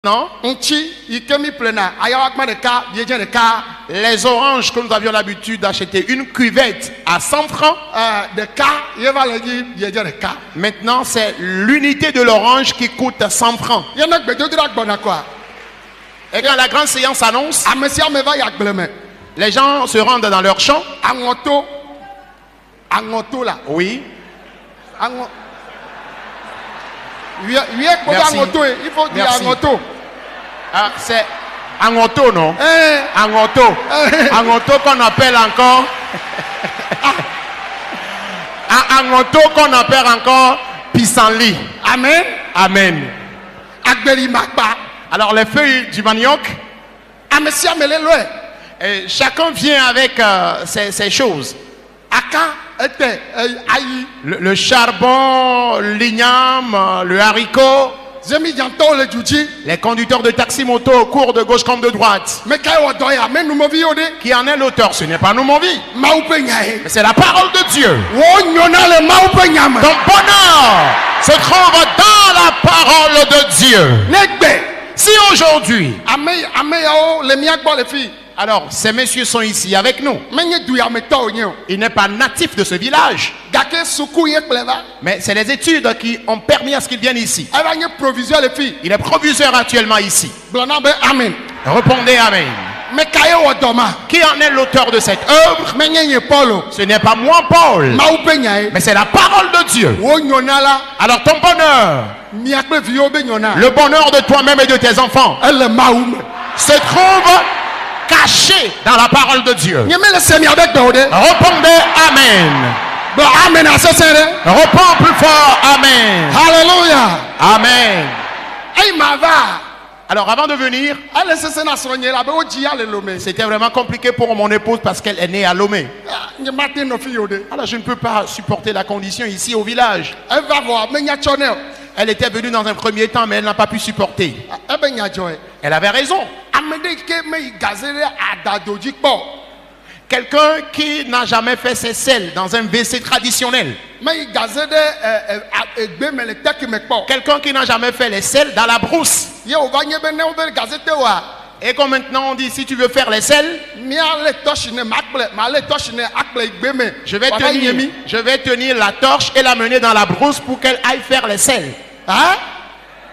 Non? Les oranges que nous avions l'habitude d'acheter, une cuvette à 100 francs. Maintenant, c'est l'unité de l'orange qui coûte 100 francs. Et quand la grande séance annonce, les gens se rendent dans leur champ. Oui. Merci. Il faut dire Merci. Angoto. Ah, c'est Angoto, non? Angoto. Angoto qu'on appelle encore. Angoto qu'on appelle encore pissenlit. Amen. Amen. Agbeli Makba. Alors les feuilles du manioc, Amesia Melelwe. et chacun vient avec ces choses. Aka était aïe. Le charbon, l'igname, le haricot. Zemi Janto le Djouji. Les conducteurs de taxi-moto courent de gauche comme de droite. Mais Kaya Wadoya. Mais nous movi ode. Qui en est l'auteur? Ce n'est pas nous, mon vie. Maoupe Nyahe. Mais c'est la parole de Dieu. Wo Nyona le Maoupe Nyama. Ton bonheur se trouve dans la parole de Dieu. Negbe. Si aujourd'hui, Ame yao le miagbo le fi. alors ces messieurs sont ici avec nous. Menye douya meto onyo. Il n'est pas natif de ce village, Gake suku ye pleva. mais c'est les études qui ont permis à ce qu'ils viennent ici. Eva nye provision le fi. Il est proviseur actuellement ici. Blana be amen. Répondez Amen. Mais Kaya Wadoma. Qui en est l'auteur de cette œuvre? Menye nye Paulo. Ce n'est pas moi, Paul, Maoupe Nyahe. mais c'est la parole de Dieu. Wo Nyona la. Alors ton bonheur, Miakpe vio be Nyona. le bonheur de toi-même et de tes enfants, Elle Maoume. se trouve caché dans la parole de Dieu. Nye me le semi avec Dode. Répondez Amen. Bon amen à ce sere. Réponds plus fort Amen. Hallelujah. Amen. Hey mava. Alors avant de venir, Elle se sena soigner la be oji ale lome. c'était vraiment compliqué pour mon épouse parce qu'elle est née à Lomé. Nye matin no fi yode. Alors je ne peux pas supporter la condition ici au village. Elle va voir me nya chonel. Elle était venue dans un premier temps mais elle n'a pas pu supporter. E be nya joy. Elle avait raison. Amede ke me gazere adadoji po. Quelqu'un qui n'a jamais fait ses selles dans un WC traditionnel. Me gazere egbe me le tek me po. Quelqu'un qui n'a jamais fait les selles dans la brousse. Ye o va nye be ne o be gazete wa. Et comme maintenant on dit si tu veux faire les selles, Mia le toshine makple, ma le toshine akple egbe me. je vais tenir la torche et la mener dans la brousse pour qu'elle aille faire les selles. Hein?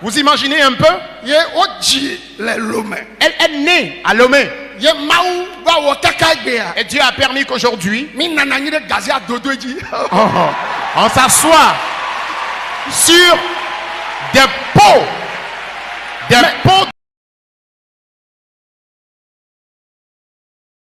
Vous imaginez un peu? Ye oji le lome. Elle est née à Lomé. Ye maou va wo kaka egbe a. Et Dieu a permis qu'aujourd'hui, Mi nana nyi de gaze adodo ji. on s'assoit sur des pots